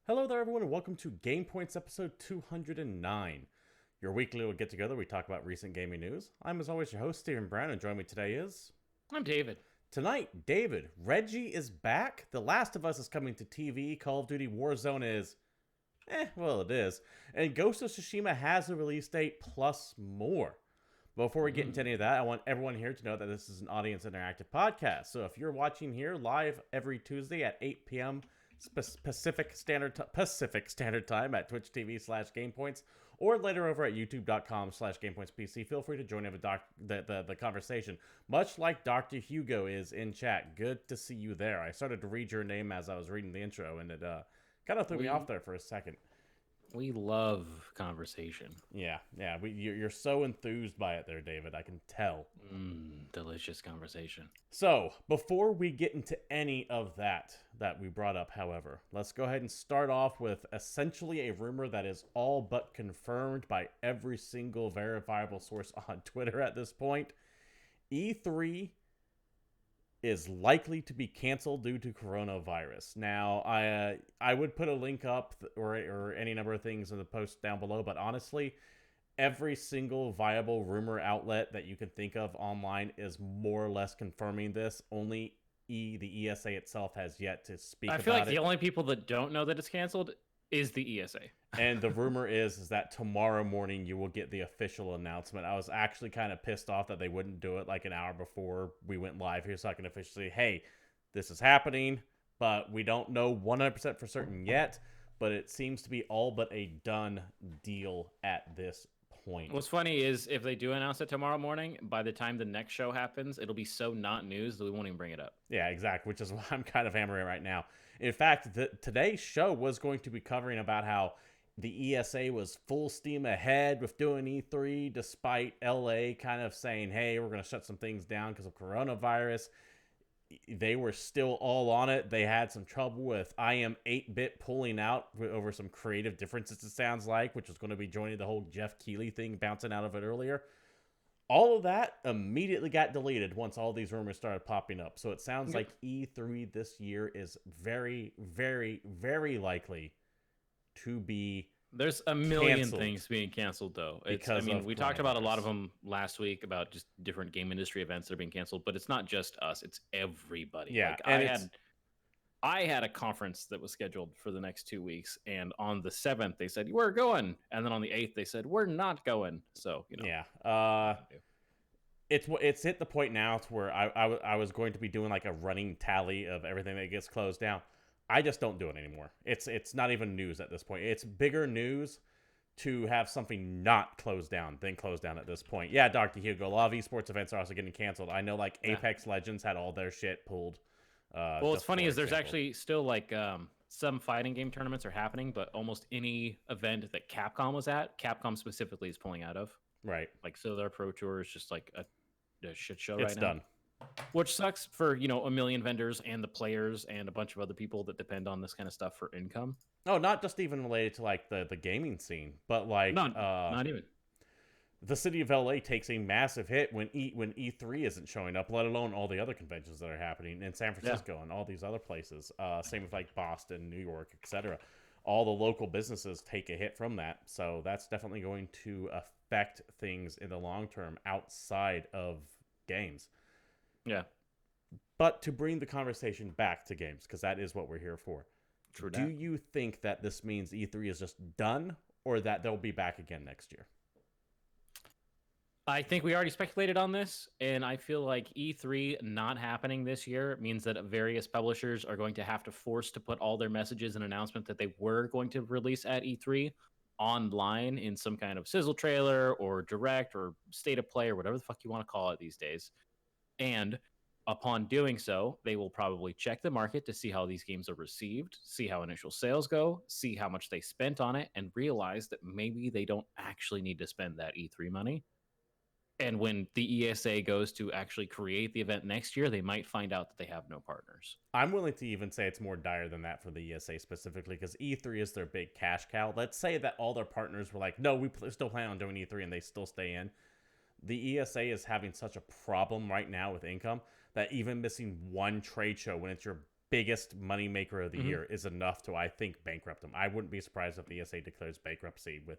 Hello there, everyone, and welcome to GamePoints episode 209. Your weekly little get together. We talk about recent gaming news. I'm, as always, your host, Stephen Brown, and joining me today is. I'm David. Tonight, David. Reggie is back. The Last of Us is coming to TV. Call of Duty Warzone is. Well, it is. And Ghost of Tsushima has a release date, plus more. Before we get into any of that, I want everyone here to know that this is an audience interactive podcast. So if you're watching here live every Tuesday at 8 p.m. Pacific Standard Time at Twitch TV/GamePoints, or later over at YouTube.com/GamePointsPC. Feel free to join in the conversation. Much like Dr. Hugo is in chat. Good to see you there. I started to read your name as I was reading the intro, and it kind of threw me off there for a second. We love conversation. Yeah. You're so enthused by it there, David. I can tell. Delicious conversation. So, before we get into any of that we brought up, however, let's go ahead and start off with essentially a rumor that is all but confirmed by every single verifiable source on Twitter at this point. E3 is likely to be canceled due to coronavirus. Now, I would put a link up or any number of things in the post down below, but honestly, every single viable rumor outlet that you can think of online is more or less confirming this. Only the ESA itself has yet to speak about it. I feel like the only people that don't know that it's canceled is the ESA. And the rumor is that tomorrow morning you will get the official announcement. I was actually kind of pissed off that they wouldn't do it like an hour before we went live here, so I can officially say, hey, this is happening, but we don't know 100% for certain yet, but it seems to be all but a done deal at this point. What's funny is if they do announce it tomorrow morning, by the time the next show happens, it'll be so not news that we won't even bring it up. Yeah, exactly, which is what I'm kind of hammering right now. In fact, today's show was going to be covering about how the ESA was full steam ahead with doing E3, despite LA kind of saying, hey, we're going to shut some things down because of coronavirus. They were still all on it. They had some trouble with I Am 8-Bit pulling out over some creative differences, it sounds like, which was going to be joining the whole Jeff Keighley thing, bouncing out of it earlier. All of that immediately got deleted once all these rumors started popping up. So it sounds like E3 this year is very, very, very likely to be There's a million canceled things being canceled, though. We talked about a lot of them last week about just different game industry events that are being canceled, but it's not just us; it's everybody. Yeah, like, I had a conference that was scheduled for the next 2 weeks, and on the 7th they said we're going, and then on the 8th they said we're not going. So it's hit the point now to where I was going to be doing like a running tally of everything that gets closed down. I just don't do it anymore. It's not even news at this point. It's bigger news to have something not closed down than closed down at this point. Yeah, Dr. Hugo, a lot of esports events are also getting canceled. I know like Apex Legends had all their shit pulled. Well, what's funny is there's actually still like some fighting game tournaments are happening, but almost any event that Capcom was at, Capcom specifically is pulling out of. Right. Like, so their Pro Tour is just like a shit show right now. It's done. Which sucks for, a million vendors and the players and a bunch of other people that depend on this kind of stuff for income. Oh, not just even related to like the gaming scene, but like not even. The city of LA takes a massive hit when E3 isn't showing up, let alone all the other conventions that are happening in San Francisco and all these other places. Same with like Boston, New York, etc. All the local businesses take a hit from that. So that's definitely going to affect things in the long term outside of games. Yeah. But to bring the conversation back to games, because that is what we're here for. True. Do you think that this means E3 is just done, or that they'll be back again next year? I think we already speculated on this, and I feel like E3 not happening this year means that various publishers are going to have to force to put all their messages and announcement that they were going to release at E3 online in some kind of sizzle trailer or direct or state of play or whatever the fuck you want to call it these days. And upon doing so, they will probably check the market to see how these games are received, see how initial sales go, see how much they spent on it, and realize that maybe they don't actually need to spend that E3 money. And when the ESA goes to actually create the event next year, they might find out that they have no partners. I'm willing to even say it's more dire than that for the ESA specifically, because E3 is their big cash cow. Let's say that all their partners were like, no, we still plan on doing E3, and they still stay in. The ESA is having such a problem right now with income that even missing one trade show when it's your biggest moneymaker of the Mhm. year is enough to, I think, bankrupt them. I wouldn't be surprised if the ESA declares bankruptcy by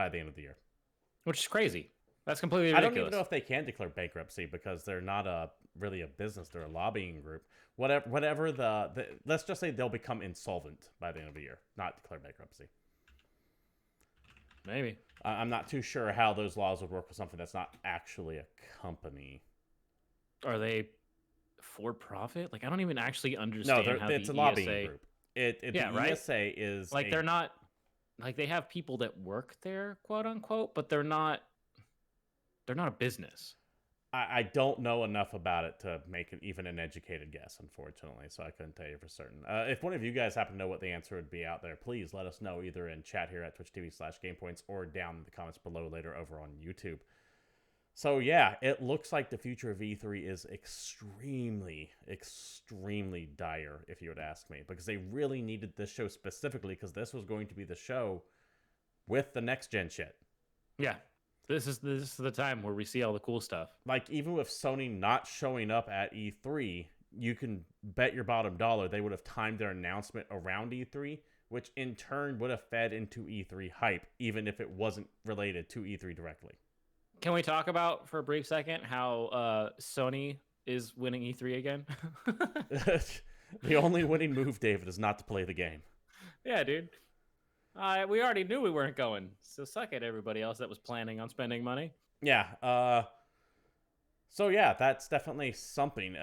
the end of the year. Which is crazy. That's completely I don't even know ridiculous. if they can declare bankruptcy because they're not really a business. They're a lobbying group. Whatever let's just say they'll become insolvent by the end of the year, not declare bankruptcy. Maybe. I'm not too sure how those laws would work with something that's not actually a company. Are they for profit? Like, I don't even actually No, understand how it's the a lobbying ESA. group. Yeah, The right. ESA is Like, they're not. Like, they have people that work there, quote unquote, but they're not. They're not a business. I don't know enough about it to make even an educated guess, unfortunately, so I couldn't tell you for certain. If one of you guys happen to know what the answer would be out there, please let us know either in chat here at twitch.tv/GamePoints or down in the comments below later over on YouTube. So yeah, it looks like the future of E3 is extremely, extremely dire, if you would ask me, because they really needed this show specifically because this was going to be the show with the next gen shit. Yeah. This is the time where we see all the cool stuff. Like, even with Sony not showing up at E3, you can bet your bottom dollar they would have timed their announcement around E3, which in turn would have fed into E3 hype, even if it wasn't related to E3 directly. Can we talk about, for a brief second, how Sony is winning E3 again? The only winning move, David, is not to play the game. Yeah, dude. We already knew we weren't going, so suck it, everybody else that was planning on spending money. Yeah, so yeah, that's definitely something.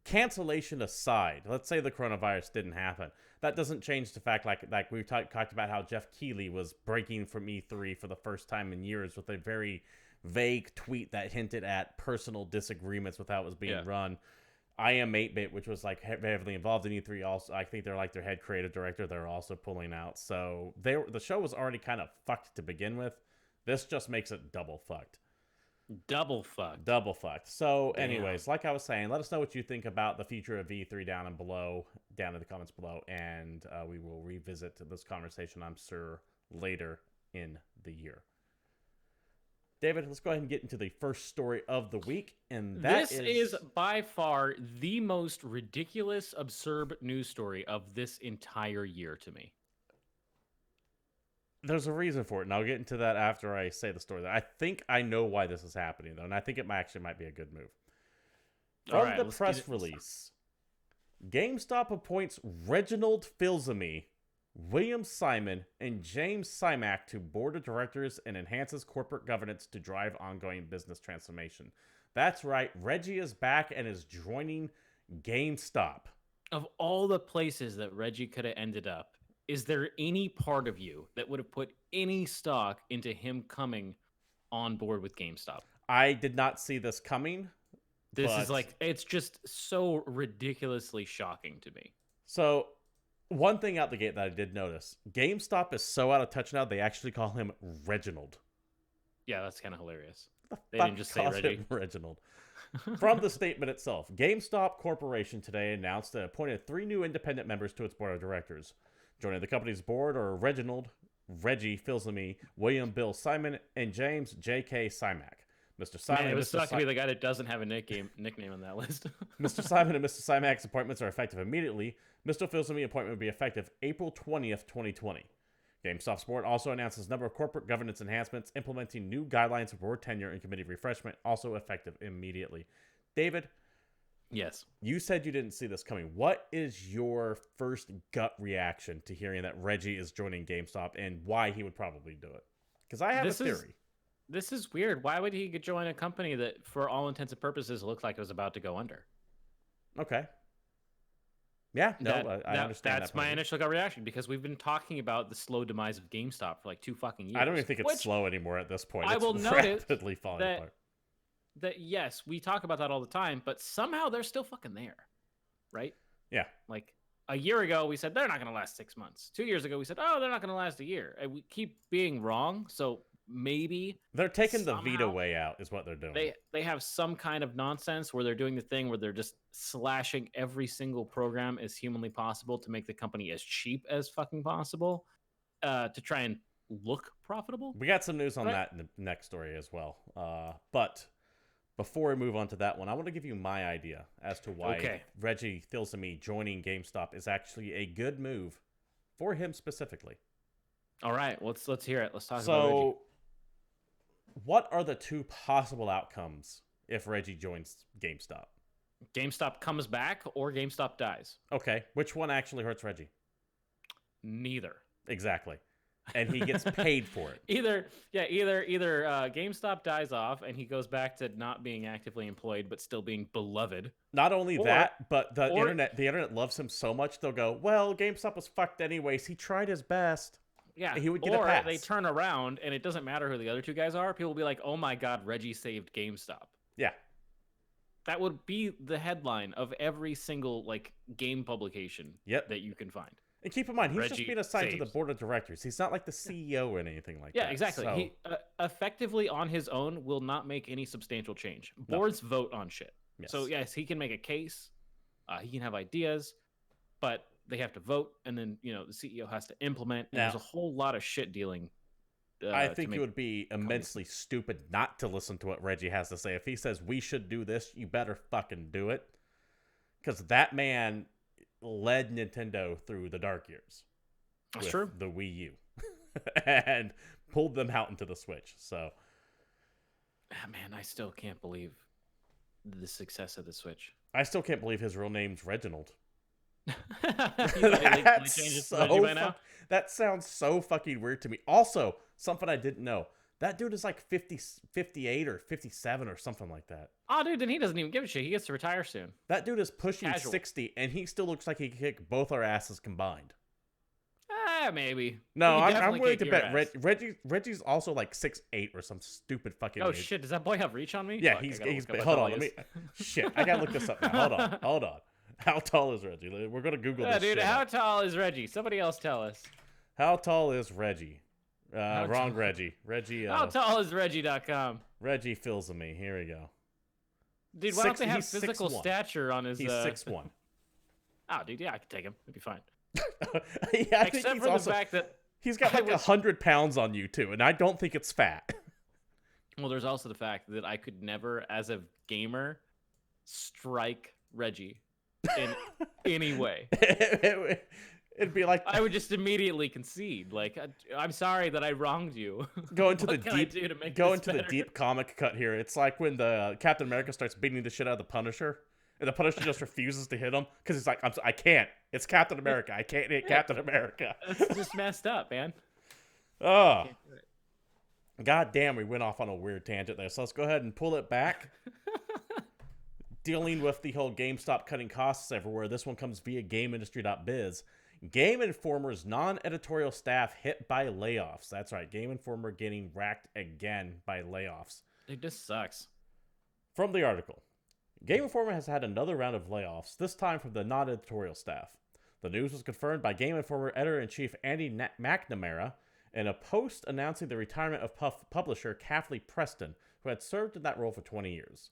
Cancellation aside, let's say the coronavirus didn't happen. That doesn't change the fact, like we talked about how Jeff Keighley was breaking from E3 for the first time in years with a very vague tweet that hinted at personal disagreements with how it was being run. I Am 8-Bit, which was like heavily involved in E3, also I think they're like their head creative director. They're also pulling out, so the show was already kind of fucked to begin with. This just makes it double fucked. Double fucked. Double fucked. So, anyways, like I was saying, let us know what you think about the future of E3 down in the comments below, and we will revisit this conversation, I'm sure, later in the year. David, let's go ahead and get into the first story of the week, and this is by far the most ridiculous, absurd news story of this entire year to me. There's a reason for it, and I'll get into that after I say the story. I think I know why this is happening, though, and I think it might be a good move. From the press release, GameStop appoints Reginald Fils-Aimé, Fils-Aime, and James Symancyk to board of directors and enhances corporate governance to drive ongoing business transformation. That's right, Reggie is back and is joining GameStop. Of all the places that Reggie could have ended up, is there any part of you that would have put any stock into him coming on board with GameStop? I did not see this coming. This is like, it's just so ridiculously shocking to me. So, one thing out the gate that I did notice, GameStop is so out of touch now, they actually call him Reginald. Yeah, that's kind of hilarious. They didn't just say Reggie. Reginald. From the statement itself, GameStop Corporation today announced it appointed 3 new independent members to its board of directors. Joining the company's board are Reginald, Reggie Fils-Aime, William Bill Simon, and James J.K. Symancyk. Mr. Simon it would suck to be the guy that doesn't have a nickname on that list. Mr. Simon and Mr. Symac's appointments are effective immediately. Mr. Fils-Aime appointment will be effective April 20th, 2020. GameStop's board also announces a number of corporate governance enhancements, implementing new guidelines for board tenure and committee refreshment, also effective immediately. David? Yes. You said you didn't see this coming. What is your first gut reaction to hearing that Reggie is joining GameStop and why he would probably do it? Because I have a theory. This is weird. Why would he join a company that, for all intents and purposes, looked like it was about to go under? Okay. Yeah, no, I understand. That's my initial gut reaction, because we've been talking about the slow demise of GameStop for like 2 fucking years. I don't even think it's slow anymore at this point. I will notice rapidly falling apart. That yes, we talk about that all the time, but somehow they're still fucking there, right? Yeah. Like a year ago, we said they're not going to last 6 months. 2 years ago, we said, oh, they're not going to last a year. And we keep being wrong, so maybe they're taking the Vita way out is what they're doing. They have some kind of nonsense where they're doing the thing where they're just slashing every single program as humanly possible to make the company as cheap as fucking possible, to try and look profitable. We got some news on that in the next story as well. But Before we move on to that one, I want to give you my idea as to why Reggie Fils-Aime joining GameStop is actually a good move for him specifically. All right, let's hear it. Let's talk about Reggie. So, what are the two possible outcomes if Reggie joins GameStop? GameStop comes back or GameStop dies. Okay, which one actually hurts Reggie? Neither. Exactly. And he gets paid for it. Either GameStop dies off and he goes back to not being actively employed but still being beloved. Not only that, but the internet loves him so much they'll go, well, GameStop was fucked anyways. He tried his best. Yeah, he would get a pass. They turn around and it doesn't matter who the other two guys are. People will be like, "Oh my God, Reggie saved GameStop." Yeah, that would be the headline of every single game publication that you can find. And keep in mind, he's Reggie just being assigned to the board of directors. He's not like the CEO or anything like that. Yeah, exactly. So... He effectively on his own will not make any substantial change. Boards vote on shit. Yes. So yes, he can make a case. He can have ideas, but they have to vote, and then the CEO has to implement. And there's a whole lot of shit dealing. I think it would be immensely stupid not to listen to what Reggie has to say. If he says we should do this, you better fucking do it, because that man led Nintendo through the dark years. That's true. The Wii U, and pulled them out into the Switch. So, man, I still can't believe the success of the Switch. I still can't believe his real name's Reginald. That sounds so fucking weird to me. Also, something I didn't know. That dude is like 50, 58 or 57 or something like that. Oh, dude, then he doesn't even give a shit. He gets to retire soon. That dude is pushing 60, and he still looks like he could kick both our asses combined. Maybe. No, I'm willing to bet Reggie's also like 6'8" or some stupid fucking age. Shit, does that boy have reach on me? Yeah, he's hold on, shit, I gotta look this up now. Hold on. How tall is Reggie? We're gonna Google this dude, shit. How tall is Reggie? Somebody else tell us. How tall is Reggie? Wrong Reggie. Reggie. How tall is Reggie.com? Reggie Fils-Aime. Here we go. Dude, why don't they have physical stature on his... He's 6'1". Oh, dude, yeah, I could take him. It'd be fine. Yeah, except for the fact that he's got like 100 pounds on you too, and I don't think it's fat. Well, there's also the fact that I could never, as a gamer, strike Reggie in any way. It'd be like I would just immediately concede. Like, I'm sorry that I wronged you. Go into the deep comic cut here. It's like when the Captain America starts beating the shit out of the Punisher, and the Punisher just refuses to hit him because he's like, I can't. It's Captain America. I can't hit Captain America. It's just messed up, man. Oh. God damn, we went off on a weird tangent there. So let's go ahead and pull it back. Dealing with the whole GameStop cutting costs everywhere, this one comes via GameIndustry.biz. Game Informer's non-editorial staff hit by layoffs. That's right, Game Informer getting racked again by layoffs. It just sucks. From the article, Game Informer has had another round of layoffs, this time from the non-editorial staff. The news was confirmed by Game Informer editor-in-chief Andy McNamara in a post announcing the retirement of publisher Kathleen Preston, who had served in that role for 20 years.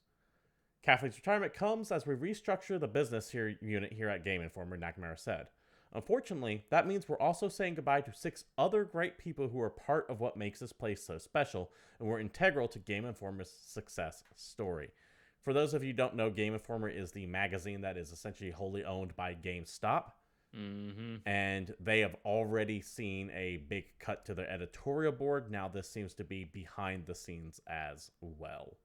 Kathleen's retirement comes as we restructure the business unit here at Game Informer, McNamara said. Unfortunately, that means we're also saying goodbye to 6 other great people who are part of what makes this place so special and were integral to Game Informer's success story. For those of you who don't know, Game Informer is the magazine that is essentially wholly owned by GameStop. Mm-hmm. And they have already seen a big cut to their editorial board. Now this seems to be behind the scenes as well.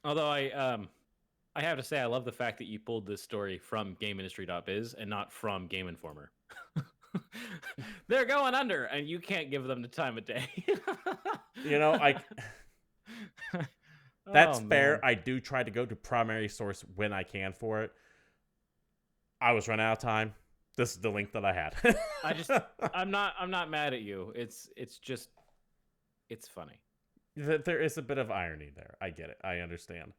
Although I have to say, I love the fact that you pulled this story from GameIndustry.biz and not from Game Informer. They're going under, and you can't give them the time of day. That's fair. I do try to go to primary source when I can for it. I was running out of time. This is the link that I had. I'm not mad at you. It's funny. There is a bit of irony there. I get it. I understand.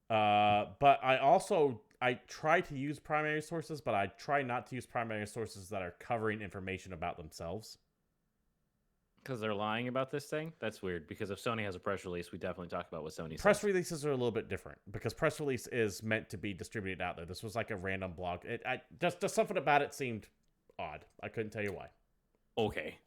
But I try to use primary sources, but I try not to use primary sources that are covering information about themselves. Because they're lying about this thing? That's weird, because if Sony has a press release, we definitely talk about what Sony says. Press releases are a little bit different, because press release is meant to be distributed out there. This was like a random blog. Just something about it seemed odd. I couldn't tell you why. Okay.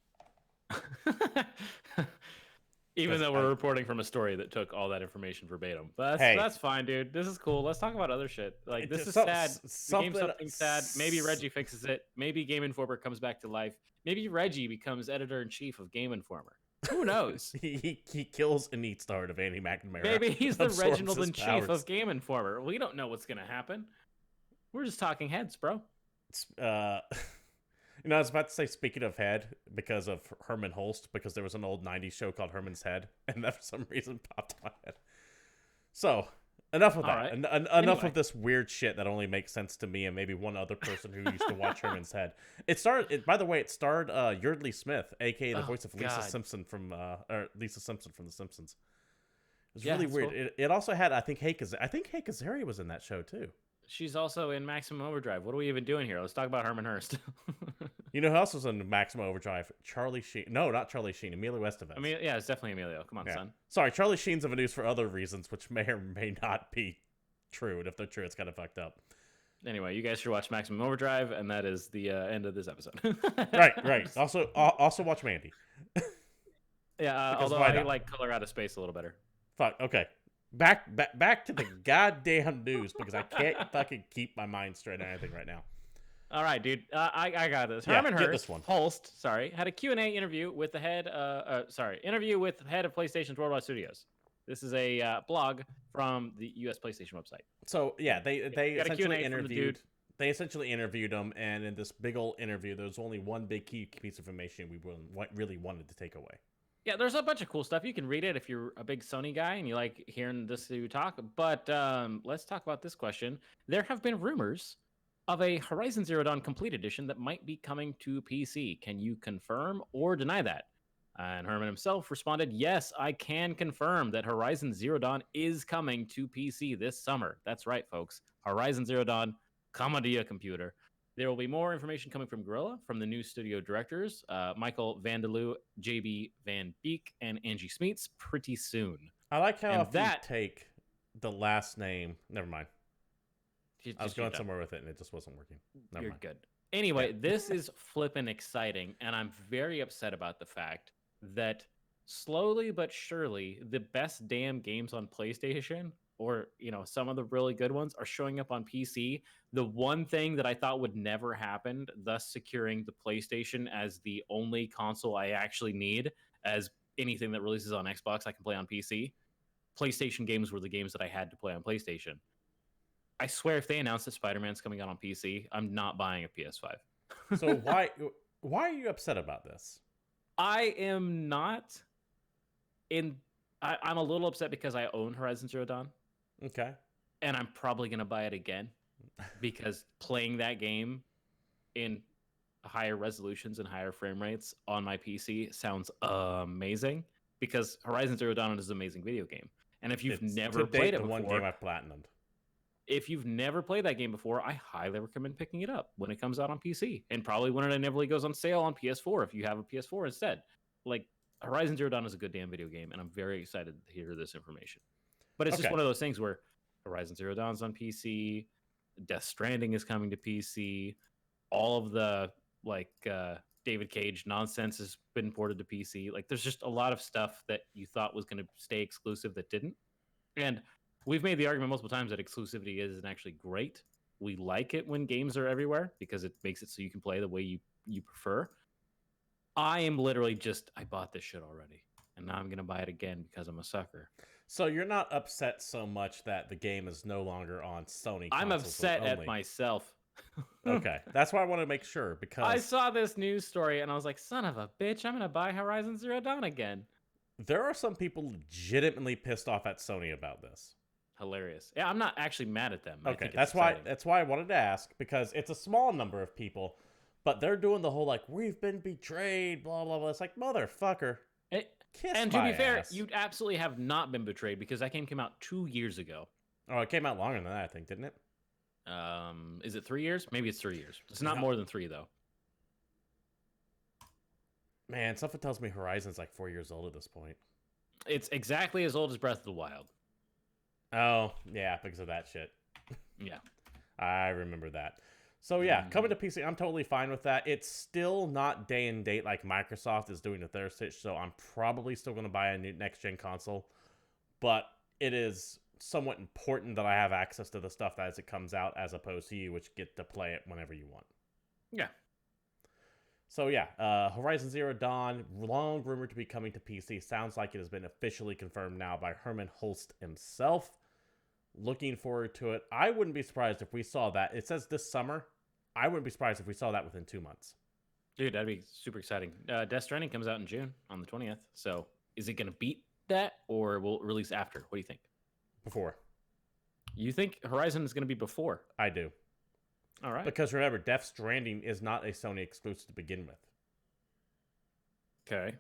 Even though we're reporting from a story that took all that information verbatim. But that's fine, dude. This is cool. Let's talk about other shit. Like, this is sad. The game's something sad. Maybe Reggie fixes it. Maybe Game Informer comes back to life. Maybe Reggie becomes editor-in-chief of Game Informer. Who knows? he kills and eats the heart of Andy McNamara. Maybe he's the Reginald-in-chief of Game Informer. We don't know what's going to happen. We're just talking heads, bro. I was about to say, speaking of head, because of Herman Holst, because there was an old 90s show called Herman's Head, and that for some reason popped in my head. So, enough of that. Right. Enough of this weird shit that only makes sense to me and maybe one other person who used to watch Herman's Head. By the way, it starred Yeardley Smith, a.k.a. the voice of Lisa Simpson from The Simpsons. It was really weird. Cool. It also had, I think Hank Azaria was in that show, too. She's also in Maximum Overdrive. What are we even doing here? Let's talk about Herman Hurst. You know who else was in Maximum Overdrive? Charlie Sheen. No, not Charlie Sheen. Emilio Estevez. Yeah, it's definitely Emilio. Come on, son. Sorry, Charlie Sheen's in the news for other reasons, which may or may not be true. And if they're true, it's kind of fucked up. Anyway, you guys should watch Maximum Overdrive, and that is the end of this episode. Right. Also watch Mandy. Yeah, although I like Color Out of Space a little better. Fuck, okay. Back to the goddamn news, because I can't fucking keep my mind straight on anything right now. All right, dude. I got this. Herman Hurst, had a Q&A interview with the head of PlayStation's Worldwide Studios. This is a blog from the US PlayStation website. So, yeah, they essentially interviewed him, and in this big old interview, there's only one big key piece of information we really wanted to take away. Yeah, there's a bunch of cool stuff. You can read it if you're a big Sony guy and you like hearing this dude talk. But let's talk about this question. There have been rumors of a Horizon Zero Dawn Complete Edition that might be coming to PC. Can you confirm or deny that? And Herman himself responded, yes, I can confirm that Horizon Zero Dawn is coming to PC this summer. That's right, folks. Horizon Zero Dawn, come onto your computer. There will be more information coming from Guerrilla, from the new studio directors, Michael Vandeloo, JB Van Beek, and Angie Smeets, pretty soon. I like how you take the last name. Never mind. I was going somewhere with it, and it just wasn't working. Never mind. Good. Anyway, this is flippin' exciting, and I'm very upset about the fact that slowly but surely, the best damn games on PlayStation, or some of the really good ones, are showing up on PC. The one thing that I thought would never happen, thus securing the PlayStation as the only console I actually need, as anything that releases on Xbox I can play on PC. PlayStation games were the games that I had to play on PlayStation. I swear, if they announce that Spider-Man's coming out on PC, I'm not buying a PS5. So why are you upset about this? I am not. I'm a little upset because I own Horizon Zero Dawn. Okay. And I'm probably going to buy it again because playing that game in higher resolutions and higher frame rates on my PC sounds amazing, because Horizon Zero Dawn is an amazing video game. And if you've never played it before, one game I've platinumed. If you've never played that game before, I highly recommend picking it up when it comes out on PC, and probably when it inevitably goes on sale on PS4 if you have a PS4 instead. Like, Horizon Zero Dawn is a good damn video game, and I'm very excited to hear this information. But it's just one of those things where Horizon Zero Dawn's on PC, Death Stranding is coming to PC, all of the David Cage nonsense has been ported to PC. Like, there's just a lot of stuff that you thought was going to stay exclusive that didn't. And we've made the argument multiple times that exclusivity isn't actually great. We like it when games are everywhere because it makes it so you can play the way you prefer. I am literally I bought this shit already, and now I'm going to buy it again because I'm a sucker. So you're not upset so much that the game is no longer on Sony consoles. I'm upset at myself. Okay, that's why I want to make sure, because I saw this news story and I was like, son of a bitch, I'm going to buy Horizon Zero Dawn again. There are some people legitimately pissed off at Sony about this. Hilarious. Yeah, I'm not actually mad at them. Okay, that's why I wanted to ask, because it's a small number of people, but they're doing the whole we've been betrayed, blah blah blah. It's like, motherfucker. And to be fair, you absolutely have not been betrayed, because that game came out 2 years ago. Oh, it came out longer than that, I think, didn't it? Is it 3 years? Maybe it's 3 years. It's not more than 3, though. Man, something tells me Horizon's 4 years old at this point. It's exactly as old as Breath of the Wild. Oh, yeah, because of that shit. Yeah. I remember that. So yeah, coming to PC, I'm totally fine with that. It's still not day and date like Microsoft is doing with their Switch, so I'm probably still going to buy a new next-gen console. But it is somewhat important that I have access to the stuff as it comes out, as opposed to you, which get to play it whenever you want. Yeah. So yeah, Horizon Zero Dawn, long rumored to be coming to PC. Sounds like it has been officially confirmed now by Herman Holst himself. Looking forward to it. I wouldn't be surprised if we saw that. It says this summer. I wouldn't be surprised if we saw that within 2 months. Dude, that'd be super exciting. Death Stranding comes out in June on the 20th. So is it going to beat that, or will it release after? What do you think? Before. You think Horizon is going to be before? I do. All right. Because remember, Death Stranding is not a Sony exclusive to begin with. Okay.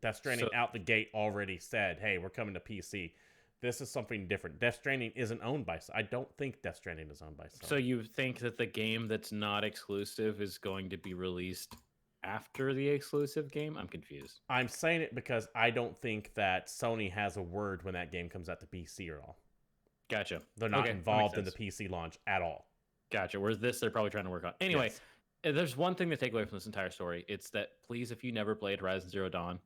Death Stranding out the gate already said, hey, we're coming to PC. This is something different. Death Stranding isn't owned by... I don't think Death Stranding is owned by Sony. So you think that the game that's not exclusive is going to be released after the exclusive game? I'm confused. I'm saying it because I don't think that Sony has a word when that game comes out to PC at all. Gotcha. They're not involved in the PC launch at all. Gotcha. Whereas this, they're probably trying to work on. Anyway, there's one thing to take away from this entire story. It's that, please, if you never played Horizon Zero Dawn,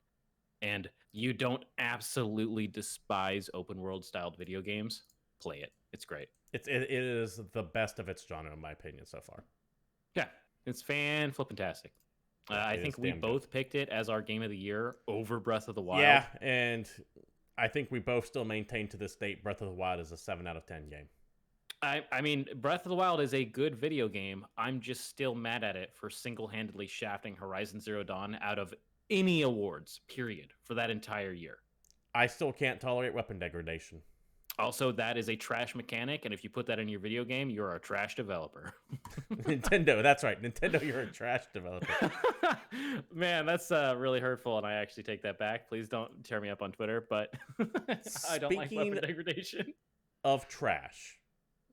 and you don't absolutely despise open world styled video games, play it. It's great. It is the best of its genre, in my opinion, so far. Yeah, it's fan-flippin-tastic. I think we both picked it as our game of the year over Breath of the Wild. Yeah, and I think we both still maintain to this date Breath of the Wild is a 7 out of 10 game. I mean, Breath of the Wild is a good video game. I'm just still mad at it for single-handedly shafting Horizon Zero Dawn out of any awards, period, for that entire year. I still can't tolerate weapon degradation. Also, that is a trash mechanic, and if you put that in your video game, you're a trash developer. Nintendo, that's right. Nintendo, you're a trash developer. Man, that's really hurtful, and I actually take that back. Please don't tear me up on Twitter, but I don't like weapon degradation. Of trash.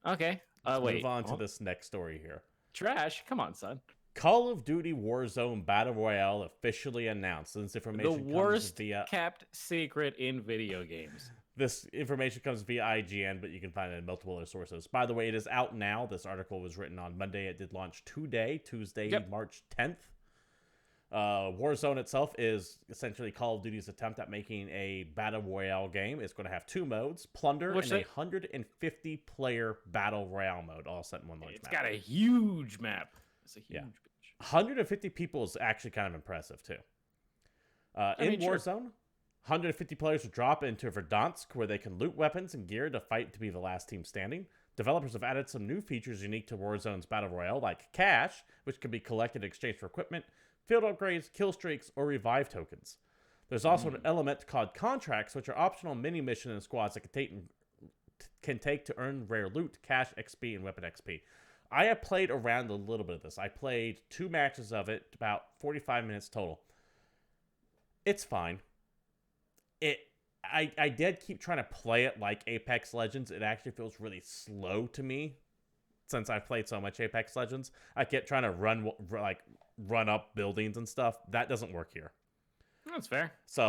Okay. Wait. Move on to this next story here. Trash? Come on, son. Call of Duty Warzone Battle Royale officially announced. This information the worst kept secret in video games. This information comes via IGN, but you can find it in multiple other sources. By the way, it is out now. This article was written on Monday. It did launch today, Tuesday, March 10th. Warzone itself is essentially Call of Duty's attempt at making a Battle Royale game. It's going to have 2 modes, Plunder and a 150-player Battle Royale mode, all set in one large map. It's got a huge map. It's a huge bitch. 150 people is actually kind of impressive, too. In Warzone, 150 players will drop into Verdansk, where they can loot weapons and gear to fight to be the last team standing. Developers have added some new features unique to Warzone's Battle Royale, like cash, which can be collected in exchange for equipment, field upgrades, kill streaks, or revive tokens. There's also an element called contracts, which are optional mini-mission and squads that can take to earn rare loot, cash, XP, and weapon XP. I have played around a little bit of this. I played 2 matches of it, about 45 minutes total. It's fine. I did keep trying to play it like Apex Legends. It actually feels really slow to me since I've played so much Apex Legends. I kept trying to run up buildings and stuff. That doesn't work here. That's fair. So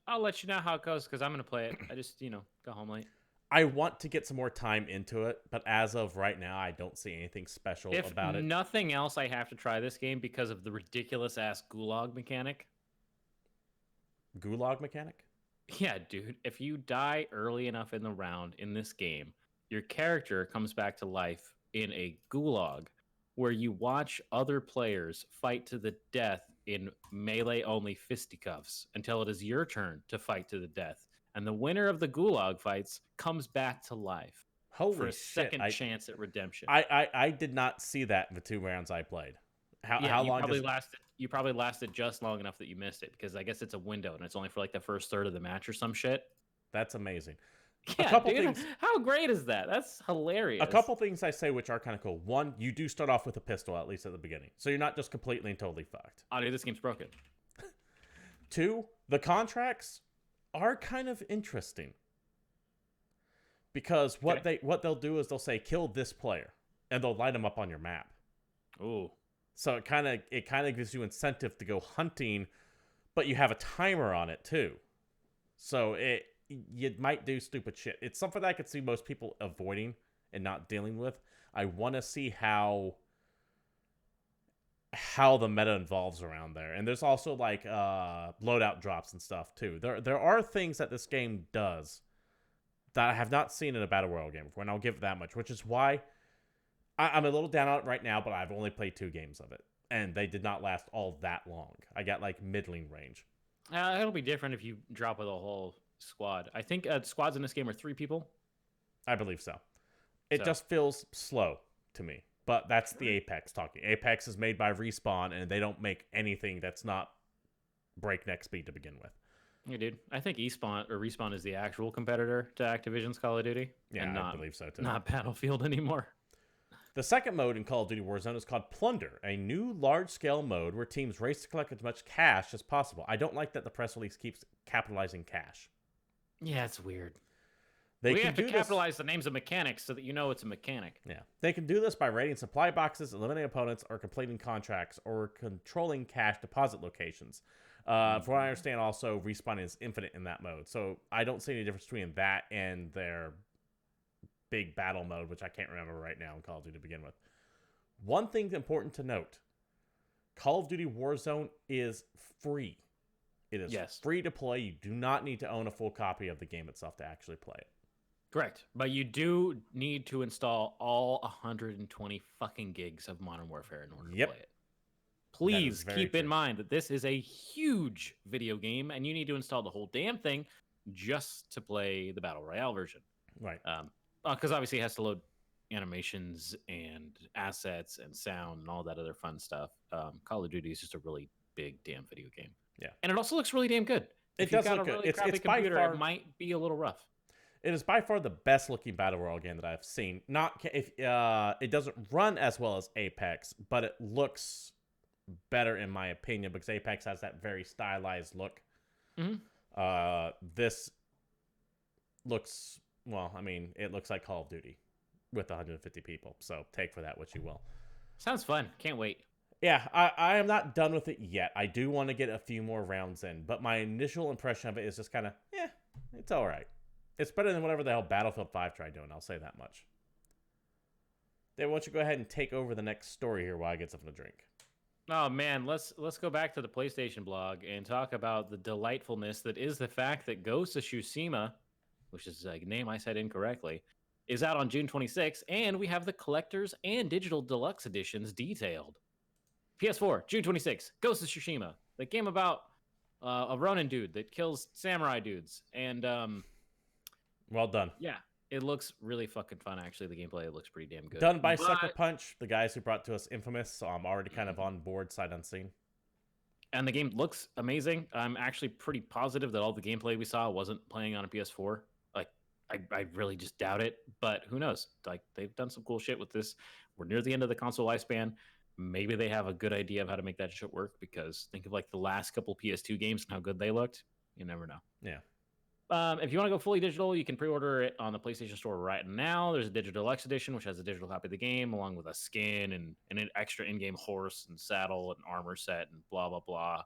I'll let you know how it goes because I'm going to play it. I just, go home late. I want to get some more time into it, but as of right now, I don't see anything special about it. If nothing else, I have to try this game because of the ridiculous-ass gulag mechanic. Gulag mechanic? Yeah, dude. If you die early enough in the round in this game, your character comes back to life in a gulag where you watch other players fight to the death in melee-only fisticuffs until it is your turn to fight to the death. And the winner of the gulag fights comes back to life for a second chance at redemption. I did not see that in the 2 rounds I played. How long you probably lasted just long enough that you missed it because I guess it's a window and it's only for like the first third of the match or some shit. That's amazing. Yeah, dude, how great is that? That's hilarious. A couple things I say which are kind of cool. 1, you do start off with a pistol, at least at the beginning. So you're not just completely and totally fucked. Oh, dude, this game's broken. 2, the contracts are kind of interesting. Because what they'll do is they'll say, kill this player. And they'll light them up on your map. Ooh. So it kind of gives you incentive to go hunting, but you have a timer on it too. So you might do stupid shit. It's something that I could see most people avoiding and not dealing with. I want to see how how the meta involves around there. And there's also like loadout drops and stuff too. There are things that this game does that I have not seen in a battle royale game before, and I'll give it that much, which is why I'm a little down on it right now, but I've only played 2 games of it, and they did not last all that long. I got like middling range. It'll be different if you drop with a whole squad. I think squads in this game are 3 people. I believe so. It just feels slow to me, but that's the Apex talking. Apex is made by Respawn, and they don't make anything that's not breakneck speed to begin with. Yeah, dude. I think Respawn is the actual competitor to Activision's Call of Duty. Yeah, and I believe so too. Not Battlefield anymore. The second mode in Call of Duty Warzone is called Plunder, a new large-scale mode where teams race to collect as much cash as possible. I don't like that the press release keeps capitalizing cash. Yeah, it's weird. We have to capitalize the names of mechanics so that you know it's a mechanic. Yeah. They can do this by raiding supply boxes, eliminating opponents, or completing contracts, or controlling cash deposit locations. From what I understand, also, Respawn is infinite in that mode. So I don't see any difference between that and their big battle mode, which I can't remember right now in Call of Duty to begin with. One thing important to note, Call of Duty Warzone is free. It is free to play. You do not need to own a full copy of the game itself to actually play it. Correct. But you do need to install all 120 fucking gigs of Modern Warfare in order to play it. Please keep in mind that this is a huge video game, and you need to install the whole damn thing just to play the Battle Royale version. Right. Because obviously it has to load animations and assets and sound and all that other fun stuff. Call of Duty is just a really big damn video game. Yeah. And it also looks really damn good. It does look good. It's computer, by far, it might be a little rough. It is by far the best looking battle royale game that I've seen. Not if it doesn't run as well as Apex, but it looks better in my opinion because Apex has that very stylized look. Mm-hmm. This looks, well, I mean, it looks like Call of Duty with 150 people. So take for that what you will. Sounds fun. Can't wait. Yeah, I am not done with it yet. I do want to get a few more rounds in, but my initial impression of it is just kind of, it's all right. It's better than whatever the hell Battlefield 5 tried doing, I'll say that much. Then why don't you go ahead and take over the next story here while I get something to drink. Oh man, let's go back to the PlayStation blog and talk about the delightfulness that is the fact that Ghost of Tsushima, which is a name I said incorrectly, is out on June 26th, and we have the collectors and digital deluxe editions detailed. PS4, June 26th, Ghost of Tsushima, the game about a Ronin dude that kills samurai dudes, and well done. Yeah, it looks really fucking fun. Actually, the gameplay looks pretty damn good. Done by Sucker Punch, the guys who brought to us Infamous, so I'm already kind of on board sight unseen. And the game looks amazing. I'm actually pretty positive that all the gameplay we saw wasn't playing on a PS4. Like, I really just doubt it, but who knows? Like, they've done some cool shit with this. We're near the end of the console lifespan. Maybe they have a good idea of how to make that shit work, because think of like the last couple PS2 games and how good they looked. You never know. Yeah. If you want to go fully digital, you can pre-order it on the PlayStation Store right now. There's a digital deluxe edition, which has a digital copy of the game, along with a skin and an extra in-game horse and saddle and armor set and blah, blah, blah.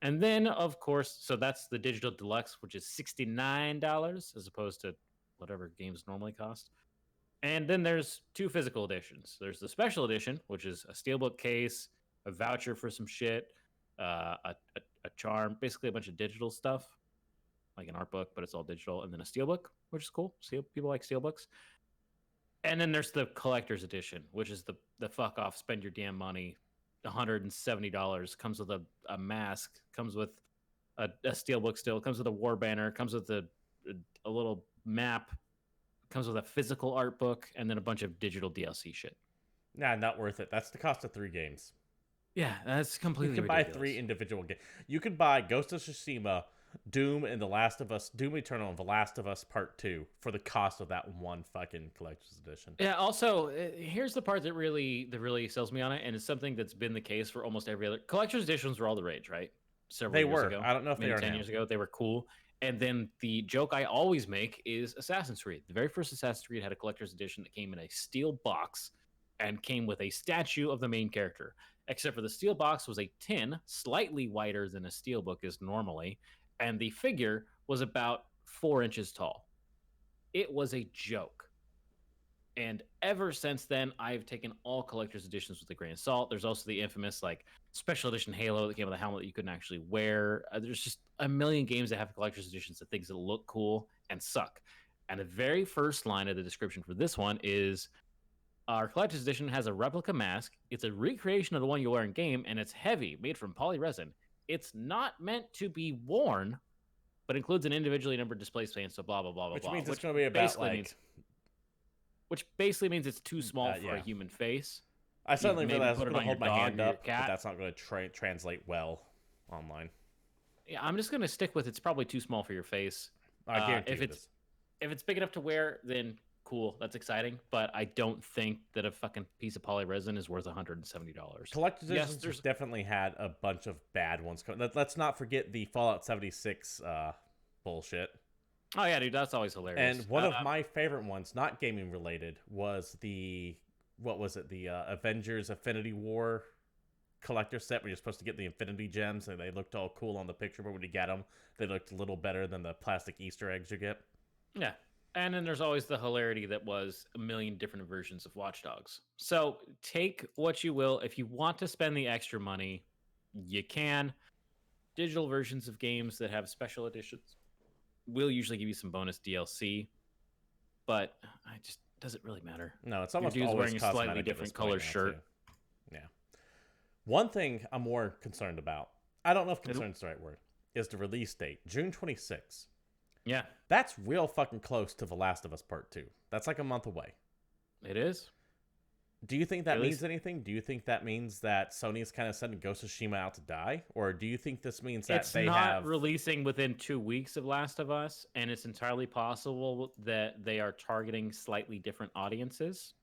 And then, of course, so that's the digital deluxe, which is $69 as opposed to whatever games normally cost. And then there's 2 physical editions. There's the special edition, which is a steelbook case, a voucher for some shit, a charm, basically a bunch of digital stuff, like an art book, but it's all digital, and then a steelbook, which is cool. People like steelbooks. And then there's the collector's edition, which is the fuck off, spend your damn money, $170. Comes with a mask, comes with a steelbook still, comes with a war banner, comes with a little map, comes with a physical art book, and then a bunch of digital DLC shit. Nah, not worth it. That's the cost of 3 games. Yeah, that's completely ridiculous. You ridiculous. can buy 3 individual games. You could buy Ghost of Tsushima, Doom, and The Last of Us, Doom Eternal, and The Last of Us Part 2 for the cost of that one fucking collector's edition. Yeah, also, here's the part that really sells me on it, and it's something that's been the case for almost every other... Collector's editions were all the rage, right? Several years ago. I don't know if they are 10 now. years ago, they were cool. And then the joke I always make is Assassin's Creed. The very first Assassin's Creed had a collector's edition that came in a steel box and came with a statue of the main character. Except for the steel box was a tin, slightly wider than a steelbook is normally, and the figure was about 4 inches tall. It was a joke. And ever since then, I've taken all collector's editions with a grain of salt. There's also the infamous like special edition Halo that came with a helmet that you couldn't actually wear. There's just a million games that have collector's editions of things that look cool and suck. And the very first line of the description for this one is our collector's edition has a replica mask. It's a recreation of the one you wear in game, and it's heavy, made from polyresin. It's not meant to be worn, but includes an individually numbered display space, so blah, blah, blah, blah, Which blah. means it's going to be about, like... Which basically means it's too small for a human face. I suddenly realized I was going to hold my hand up, but that's not going to translate well online. Yeah, I'm just going to stick with it's probably too small for your face. I guarantee if it's big enough to wear, then cool, that's exciting. But I don't think that a fucking piece of polyresin is worth $170. Collector's editions definitely had a bunch of bad ones. Let's not forget the Fallout 76 bullshit. Oh yeah, dude, that's always hilarious. And one of my favorite ones, not gaming related, was the Avengers Infinity War collector set where you're supposed to get the Infinity Gems, and they looked all cool on the picture, but when you get them, they looked a little better than the plastic Easter eggs you get. Yeah. And then there's always the hilarity that was a million different versions of Watch Dogs. So take what you will. If you want to spend the extra money, you can. Digital versions of games that have special editions will usually give you some bonus DLC, but does it really matter? No, it's almost always always wearing a slightly different color shirt. Too. Yeah. One thing I'm more concerned about, I don't know if concerned is the right word, is the release date, June 26th. Yeah. That's real fucking close to The Last of Us Part 2. That's like a month away. It is. Do you think that means anything? Do you think that means that Sony is kind of sending Ghost of Tsushima out to die? Or do you think this means that it's not releasing within 2 weeks of Last of Us, and it's entirely possible that they are targeting slightly different audiences?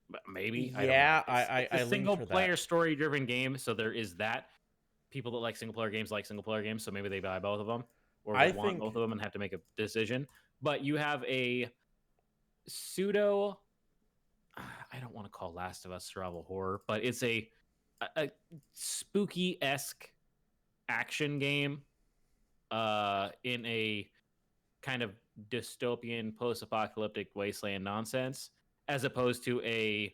But maybe. Yeah, it's a single-player story-driven game, so there is that. People that like single-player games, so maybe they buy both of them. Or want both of them and have to make a decision. But you have a pseudo... I don't want to call Last of Us survival horror, but it's a spooky-esque action game in a kind of dystopian post-apocalyptic wasteland nonsense, as opposed to a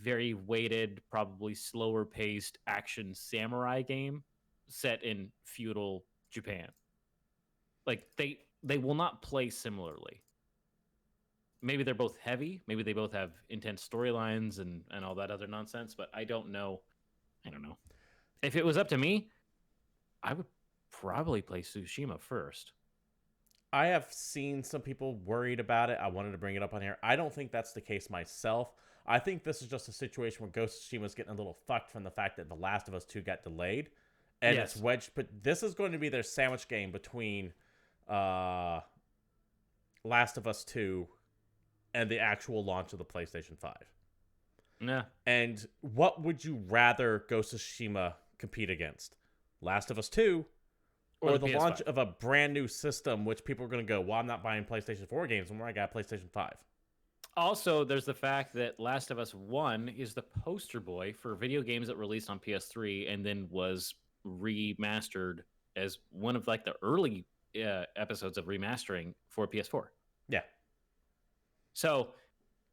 very weighted, probably slower-paced action samurai game set in feudal Japan. Like they will not play similarly. Maybe they're both heavy. Maybe they both have intense storylines and all that other nonsense. But I don't know. If it was up to me, I would probably play Tsushima first. I have seen some people worried about it. I wanted to bring it up on here. I don't think that's the case myself. I think this is just a situation where Ghost of Tsushima is getting a little fucked from the fact that The Last of Us 2 got delayed. And it's wedged. But this is going to be their sandwich game between Last of Us 2 and the actual launch of the PlayStation 5. Yeah. And what would you rather Ghost of Tsushima compete against? Last of Us 2 or the launch of a brand new system, which people are going to go, well, I'm not buying PlayStation 4 games anymore. I got a PlayStation 5. Also, there's the fact that Last of Us 1 is the poster boy for video games that released on PS3 and then was remastered as one of like the early episodes of remastering for PS4. Yeah. So,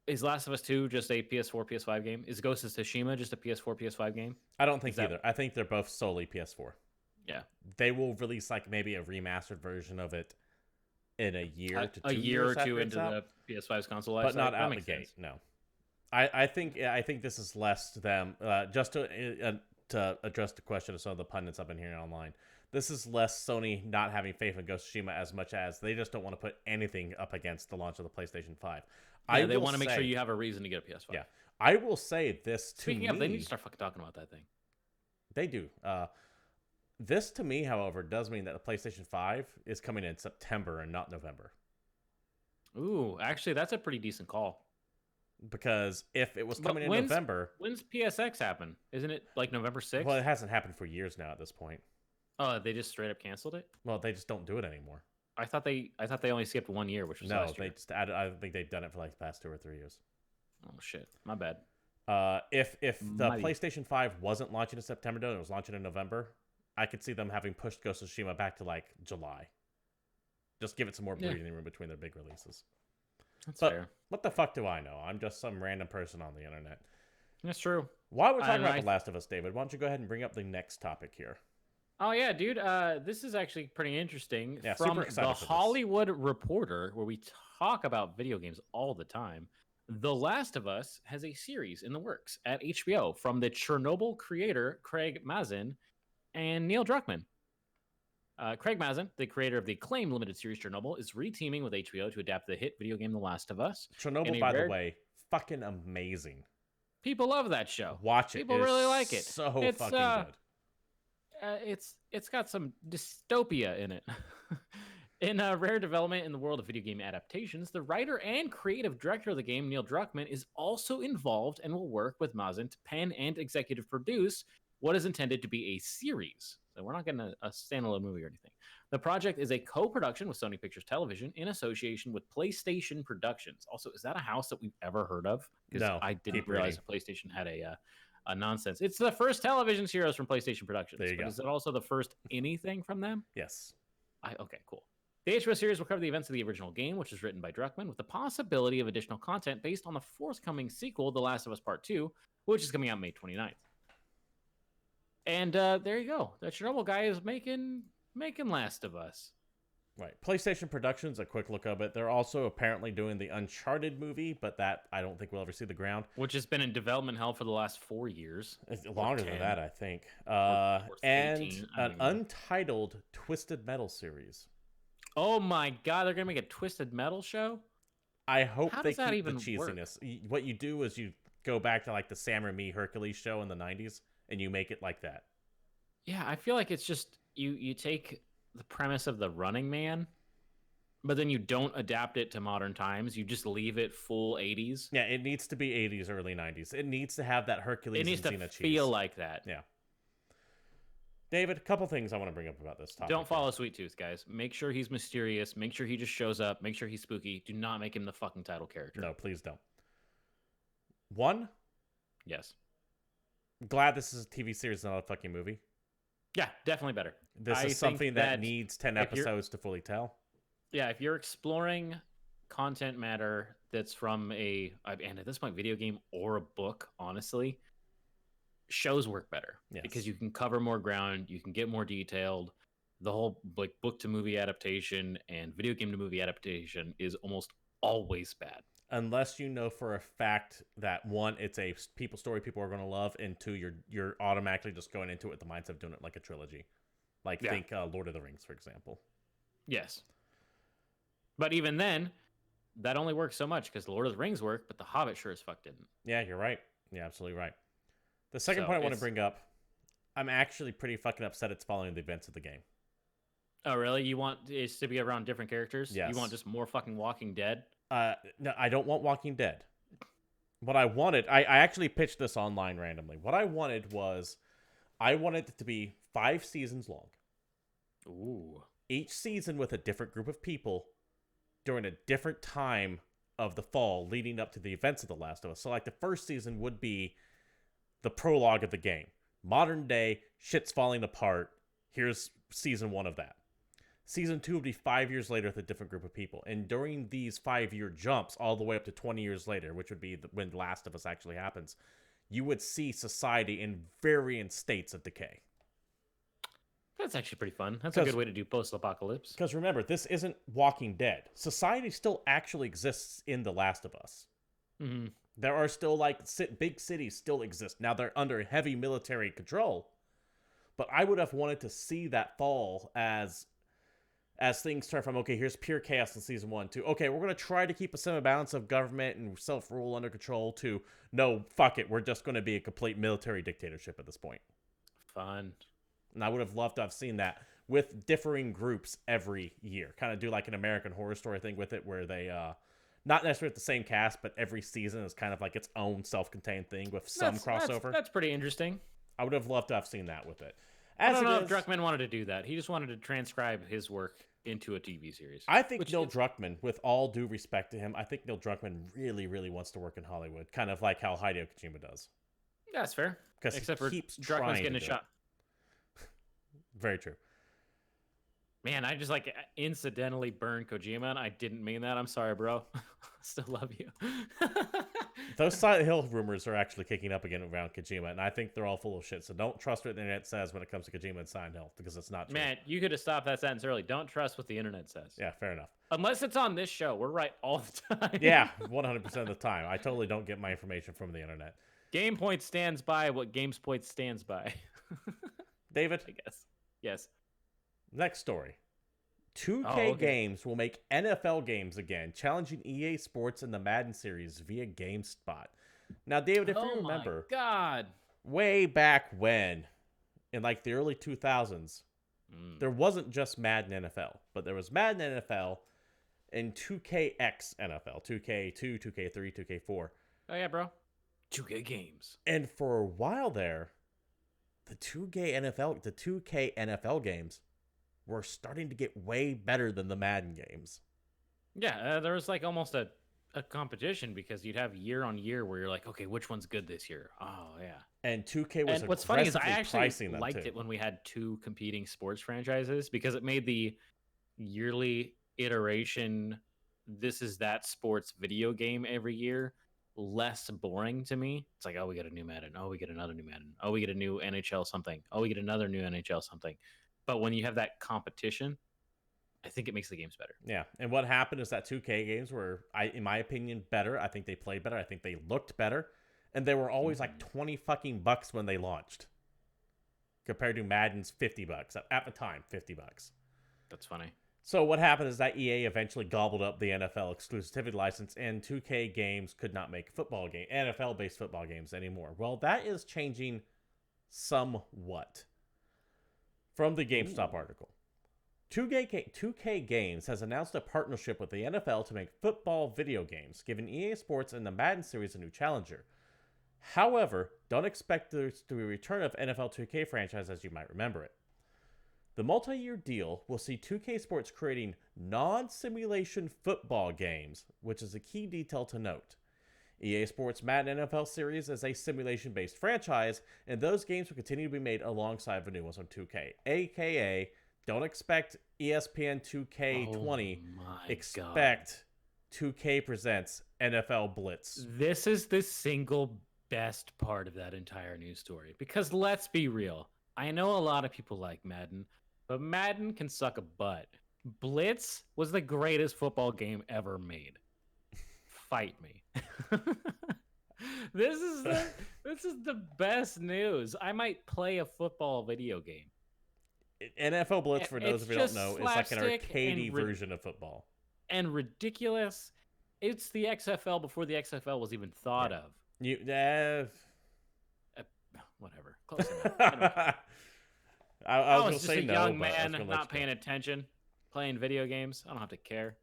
is Last of Us 2 just a PS4, PS5 game? Is Ghost of Tsushima just a PS4, PS5 game? I don't think either. I think they're both solely PS4. Yeah. They will release like maybe a remastered version of it in a year to 2 years. A year or two into the PS5's console life cycle. But not out the gate, no. I think this is less them, just to address the question of some of the pundits I've been hearing online. This is less Sony not having faith in Ghost of Tsushima as much as they just don't want to put anything up against the launch of the PlayStation 5. Yeah, they want to make sure you have a reason to get a PS5. Yeah. I will say this to Speaking of, they need to start fucking talking about that thing. They do. This, to me, however, does mean that the PlayStation 5 is coming in September and not November. Ooh, actually, that's a pretty decent call. Because if it was coming in November... When's PSX happen? Isn't it like November 6th? Well, it hasn't happened for years now at this point. Oh, they just straight up canceled it? Well, they just don't do it anymore. I thought they only skipped 1 year, which was last year. They just added, I think they've done it for like the past 2 or 3 years. Oh, shit. My bad. If the PlayStation 5 wasn't launching in September, though, it was launching in November, I could see them having pushed Ghost of Tsushima back to like July. Just give it some more breathing room between their big releases. That's But fair. what the fuck do I know? I'm just some random person on the internet. That's true. While we're talking And about The Last of Us, David, why don't you go ahead and bring up the next topic here? Oh yeah, dude. This is actually pretty interesting. Yeah, From super excited the for this. Hollywood Reporter, where we talk about video games all the time. The Last of Us has a series in the works at HBO from the Chernobyl creator Craig Mazin and Neil Druckmann. Craig Mazin, the creator of the acclaimed limited series Chernobyl, is reteaming with HBO to adapt the hit video game The Last of Us. Chernobyl, by the way, fucking amazing. People love that show. Watch it. People really like it. So It's fucking good. It's got some dystopia in it. In a rare development in the world of video game adaptations, the writer and creative director of the game, Neil Druckmann, is also involved and will work with Mazin to pen and executive produce what is intended to be a series. So we're not getting a standalone movie or anything. The project is a co-production with Sony Pictures Television in association with PlayStation Productions. Also, is that a house that we've ever heard of? Because No, I didn't realize that PlayStation had a nonsense. It's the first television series from PlayStation Productions. There you go. Is it also the first anything from them? Yes. Okay, cool. The HBO series will cover the events of the original game, which was written by Druckmann, with the possibility of additional content based on the forthcoming sequel, The Last of Us Part 2, which is coming out May 29th. And there you go. The Chernobyl guy is making Last of Us. Right. PlayStation Productions, a quick look of it. They're also apparently doing the Uncharted movie, but that I don't think we'll ever see the ground. Which has been in development hell for the last 4 years. It's longer than that, I think. Or And 18, an untitled Twisted Metal series. Oh my god, they're going to make a Twisted Metal show? I hope How they does that keep the even cheesiness. What you do is you go back to like the Sam Raimi Hercules show in the 90s, and you make it like that. Yeah, I feel like it's just you take the premise of the Running Man, but then you don't adapt it to modern times. You just leave it full 80s. Yeah, it needs to be 80s, early 90s. It needs to have that Hercules It needs to and Xena feel cheese. like that. Yeah. David, a couple things I want to bring up about this topic. Don't follow Sweet Tooth, guys. Make sure he's mysterious. Make sure he just shows up. Make sure he's spooky. Do not make him the fucking title character. No, please don't. One, Yes. glad this is a TV series, not a fucking movie. Yeah, definitely better. This I is something think that needs 10 episodes to fully tell. Yeah, if you're exploring content matter that's from and at this point, video game or a book, honestly, shows work better. Yes. Because you can cover more ground, you can get more detailed. The whole like book to movie adaptation and video game to movie adaptation is almost always bad. Unless you know for a fact that one, it's a story people are going to love, and two, you're automatically just going into it with the mindset of doing it like a trilogy. Like think Lord of the Rings, for example. Yes. But even then, that only works so much because the Lord of the Rings worked, but the Hobbit sure as fuck didn't. Yeah, you're right. Yeah, absolutely right. The second point I want to bring up, I'm actually pretty fucking upset it's following the events of the game. Oh, really? You want it to be around different characters? Yes. You want just more fucking Walking Dead? No, I don't want Walking Dead. What I wanted, I actually pitched this online randomly. What I wanted it to be 5 seasons long. Ooh. Each season with a different group of people during a different time of the fall leading up to the events of The Last of Us. So like the first season would be the prologue of the game. Modern day, shit's falling apart. Here's season 1 of that. Season 2 would be 5 years later with a different group of people. And during these 5-year jumps, all the way up to 20 years later, which would be when The Last of Us actually happens, you would see society in varying states of decay. That's actually pretty fun. That's a good way to do post-apocalypse. Because remember, this isn't Walking Dead. Society still actually exists in The Last of Us. Mm-hmm. There are still, like, big cities still exist. Now, they're under heavy military control. But I would have wanted to see that fall as things turn from, okay, here's pure chaos in season 1, to, okay, we're going to try to keep a similar balance of government and self-rule under control, to, no, fuck it, we're just going to be a complete military dictatorship at this point. Fun. And I would have loved to have seen that with differing groups every year. Kind of do like an American Horror Story thing with it, where they, not necessarily with the same cast, but every season is kind of like its own self-contained thing with some crossover. That's pretty interesting. I would have loved to have seen that with it. I don't know if Druckmann wanted to do that. He just wanted to transcribe his work into a TV series. I think Neil Druckmann, with all due respect to him, I think Neil Druckmann really, really wants to work in Hollywood, kind of like how Hideo Kojima does. Yeah, that's fair. Except for Druckmann's getting a shot. Very true. Man, I just like incidentally burned Kojima, and I didn't mean that. I'm sorry, bro. Still love you. Those Silent Hill rumors are actually kicking up again around Kojima, and I think they're all full of shit. So don't trust what the internet says when it comes to Kojima and Silent Hill, because it's not true. Man, you could have stopped that sentence early. Don't trust what the internet says. Yeah, fair enough. Unless it's on this show. We're right all the time. Yeah, 100% of the time. I totally don't get my information from the internet. GamePoints stands by what GamePoints stands by. David? I guess. Yes. Next story. 2K Games will make NFL games again, challenging EA Sports in the Madden series via GameSpot. Now, David, if you remember, God, way back when, in like the early 2000s, there wasn't just Madden NFL, but there was Madden NFL and 2KX NFL, 2K2, 2K3, 2K4. Oh yeah, bro. 2K Games. And for a while there, the 2K NFL games were starting to get way better than the Madden games. Yeah, there was like almost a competition because you'd have year on year where you're like, okay, which one's good this year? Oh yeah. And 2K was, and what's funny is I actually liked it when we had two competing sports franchises because it made the yearly iteration, this is that sports video game every year, less boring to me. It's like, oh, we get a new Madden. Oh, we get another new Madden. Oh, we get a new NHL something. Oh, we get another new NHL something. But when you have that competition, I think it makes the games better. Yeah, and what happened is that 2K games were, in my opinion, better. I think they played better. I think they looked better. And they were always like 20 fucking bucks when they launched. Compared to Madden's 50 bucks. At the time, 50 bucks. That's funny. So what happened is that EA eventually gobbled up the NFL exclusivity license, and 2K games could not make NFL-based football games anymore. Well, that is changing somewhat. From the GameStop article. 2K Games has announced a partnership with the NFL to make football video games, giving EA Sports and the Madden series a new challenger. However, don't expect there to be a return of NFL 2K franchise as you might remember it. The multi-year deal will see 2K Sports creating non-simulation football games, which is a key detail to note. EA Sports Madden NFL series is a simulation-based franchise, and those games will continue to be made alongside the new ones on 2K. AKA, don't expect ESPN 2K20. Expect 2K presents NFL Blitz. This is the single best part of that entire news story. Because let's be real. I know a lot of people like Madden, but Madden can suck a butt. Blitz was the greatest football game ever made. Fight me. This is the best news. I might play a football video game. NFL Blitz, for those of you who don't know, is like an arcadey version of football. And ridiculous. It's the XFL before the XFL was even thought of. Whatever. Close enough. I was just a young man not paying attention, playing video games. I don't have to care.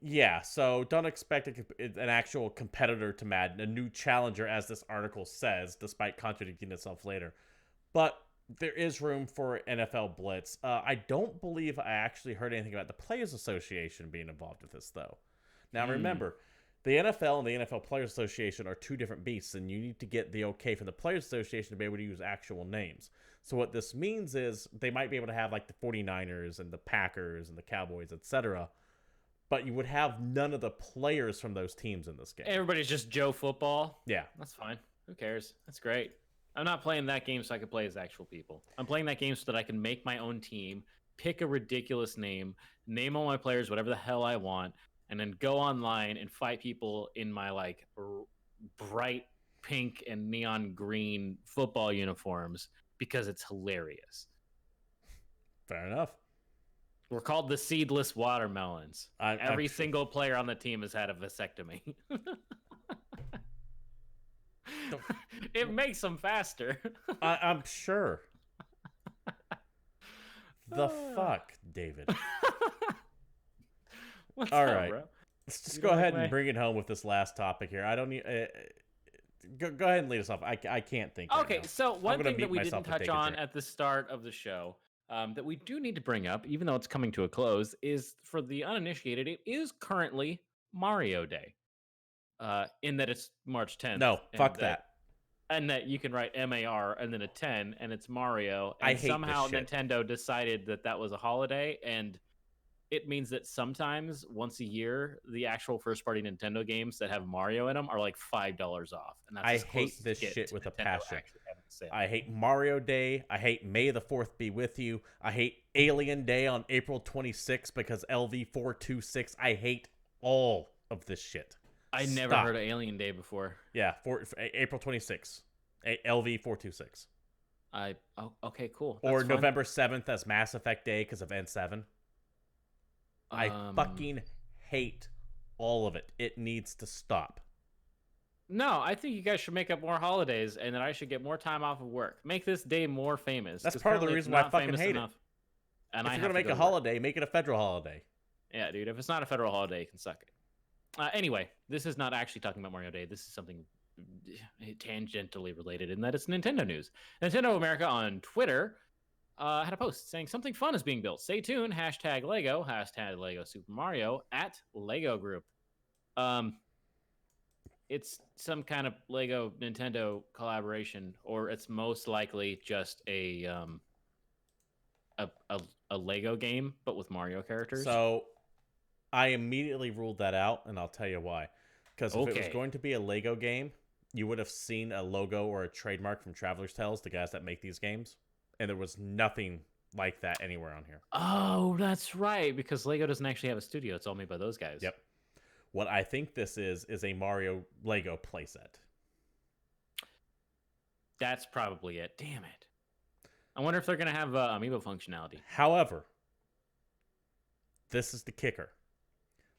Yeah, so don't expect an actual competitor to Madden, a new challenger, as this article says, despite contradicting itself later. But there is room for NFL Blitz. I don't believe I actually heard anything about the Players Association being involved with this, though. Now, remember, the NFL and the NFL Players Association are two different beasts, and you need to get the okay from the Players Association to be able to use actual names. So what this means is they might be able to have like the 49ers and the Packers and the Cowboys, etc., but you would have none of the players from those teams in this game. Everybody's just Joe Football. Yeah. That's fine. Who cares? That's great. I'm not playing that game so I can play as actual people. I'm playing that game so that I can make my own team, pick a ridiculous name all my players whatever the hell I want, and then go online and fight people in my like bright pink and neon green football uniforms because it's hilarious. Fair enough. We're called the seedless watermelons. Every single player on the team has had a vasectomy. It makes them faster. I'm sure. The fuck, David? What's all up, right, bro? Let's just go ahead and bring it home with this last topic here. I don't need. Go ahead and lead us off. I can't think. Okay, right now. so one thing that we didn't touch on at the start of the show, that we do need to bring up, even though it's coming to a close, is for the uninitiated, it is currently Mario Day. In that it's March 10th. No, fuck that. and that you can write MAR and then a 10 and it's Mario. And I hate this somehow shit. Nintendo decided that that was a holiday, and it means that sometimes once a year, the actual first party Nintendo games that have Mario in them are like $5 off. And that's I as close hate as this you get shit to with a Nintendo passion. actually having a sale. I hate Mario Day. I hate May the 4th be with you. I hate Alien Day on April 26th because LV426. I hate all of this shit. I never heard of Alien Day before. Yeah, April 26th. LV426. Okay, cool. Or That's November 7th as Mass Effect Day because of N7. I fucking hate all of it. It needs to stop. No, I think you guys should make up more holidays, and that I should get more time off of work. Make this day more famous. That's part of the reason why I fucking hate it. And if you're gonna make a holiday, make it a federal holiday. Yeah, dude. If it's not a federal holiday, you can suck it. Anyway, this is not actually talking about Mario Day. This is something tangentially related in that it's Nintendo news. Nintendo America on Twitter had a post saying something fun is being built. Stay tuned. #Lego. #Lego Super Mario at Lego Group. It's some kind of Lego Nintendo collaboration, or it's most likely just a Lego game, but with Mario characters. So I immediately ruled that out, and I'll tell you why. Because if it was going to be a Lego game, you would have seen a logo or a trademark from Traveler's Tales, the guys that make these games, and there was nothing like that anywhere on here. Oh, that's right, because Lego doesn't actually have a studio. It's all made by those guys. Yep. What I think this is a Mario Lego playset. That's probably it. Damn it. I wonder if they're going to have amiibo functionality. However, this is the kicker.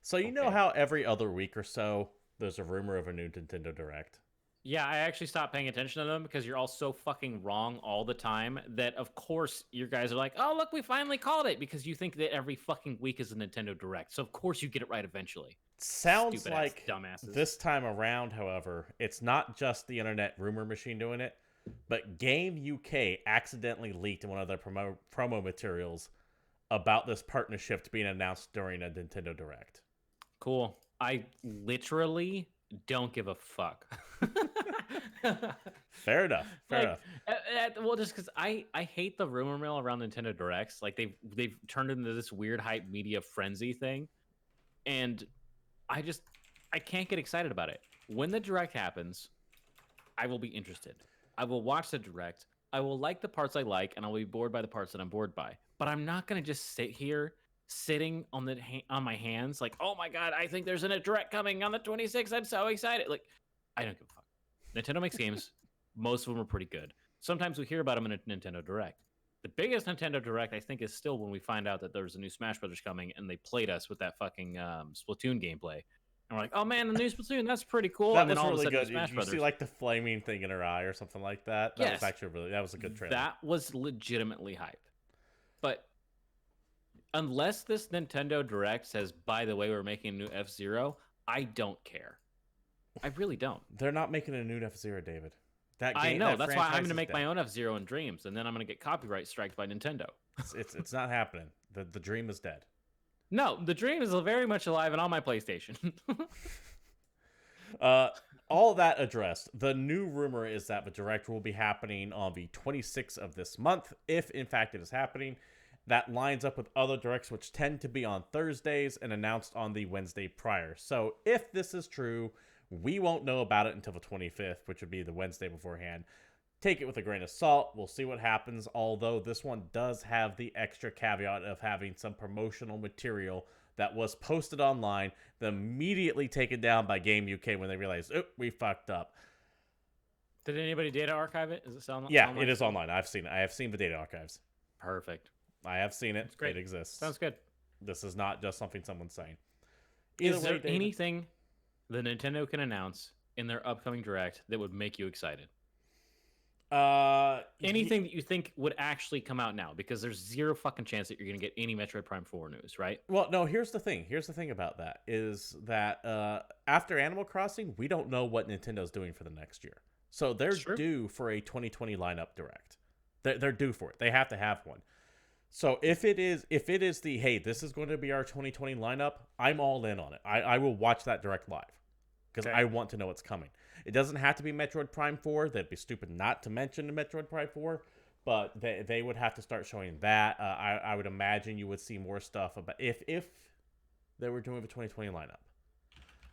So you know how every other week or so there's a rumor of a new Nintendo Direct? Yeah, I actually stopped paying attention to them because you're all so fucking wrong all the time that, of course, you guys are like, oh, look, we finally called it, because you think that every fucking week is a Nintendo Direct. So, of course, you get it right eventually. Sounds Stupid like dumbasses. This time around, however, it's not just the internet rumor machine doing it, but Game UK accidentally leaked in one of their promo materials about this partnership being announced during a Nintendo Direct. Cool. I literally don't give a fuck. Fair enough. Fair enough. Well, just because I hate the rumor mill around Nintendo Directs. Like they've turned into this weird hype media frenzy thing, and I can't get excited about it. When the Direct happens, I will be interested. I will watch the Direct. I will like the parts I like, and I'll be bored by the parts that I'm bored by. But I'm not gonna just sit here sitting on my hands like, oh my god, I think there's a Direct coming on the 26th. I'm so excited. Like, I don't give a fuck. Nintendo makes games. Most of them are pretty good. Sometimes we hear about them in a Nintendo Direct. The biggest Nintendo Direct, I think, is still when we find out that there's a new Smash Brothers coming, and they played us with that fucking Splatoon gameplay. And we're like, oh man, the new Splatoon, that's pretty cool. That and then was all really of a sudden, good. Smash You Brothers. see like the flaming thing in her eye or something like that? That was actually that was a good trailer. That was legitimately hype. But unless this Nintendo Direct says, by the way, we're making a new F-Zero, I don't care. I really don't. They're not making a new F-Zero, David. That game, I know. That's why I'm going to make dead. my own F-Zero in Dreams, and then I'm going to get copyright striked by Nintendo. It's not happening. The dream is dead. No, the dream is very much alive and on my PlayStation. All that addressed, the new rumor is that the Direct will be happening on the 26th of this month, if in fact it is happening. That lines up with other Directs, which tend to be on Thursdays and announced on the Wednesday prior. So if this is true, we won't know about it until the 25th, which would be the Wednesday beforehand. Take it with a grain of salt. We'll see what happens, although this one does have the extra caveat of having some promotional material that was posted online, then immediately taken down by Game UK when they realized, oh, we fucked up. Did anybody data archive it? Is it still online? Yeah, it is online. I've seen it. I have seen the data archives. Perfect. I have seen it. It's great. It exists. Sounds good. This is not just something someone's saying. Is there anything that Nintendo can announce in their upcoming Direct that would make you excited? Anything that you think would actually come out now, because there's zero fucking chance that you're going to get any Metroid Prime 4 news, right? Well, no, here's the thing. Here's the thing about that is that after Animal Crossing, we don't know what Nintendo's doing for the next year. So they're due for a 2020 lineup Direct. They're due for it. They have to have one. So if it is the, hey, this is going to be our 2020 lineup, I'm all in on it. I will watch that Direct live because I want to know what's coming. It doesn't have to be Metroid Prime 4. That'd be stupid not to mention Metroid Prime 4. But they would have to start showing that. I would imagine you would see more stuff about if they were doing the 2020 lineup.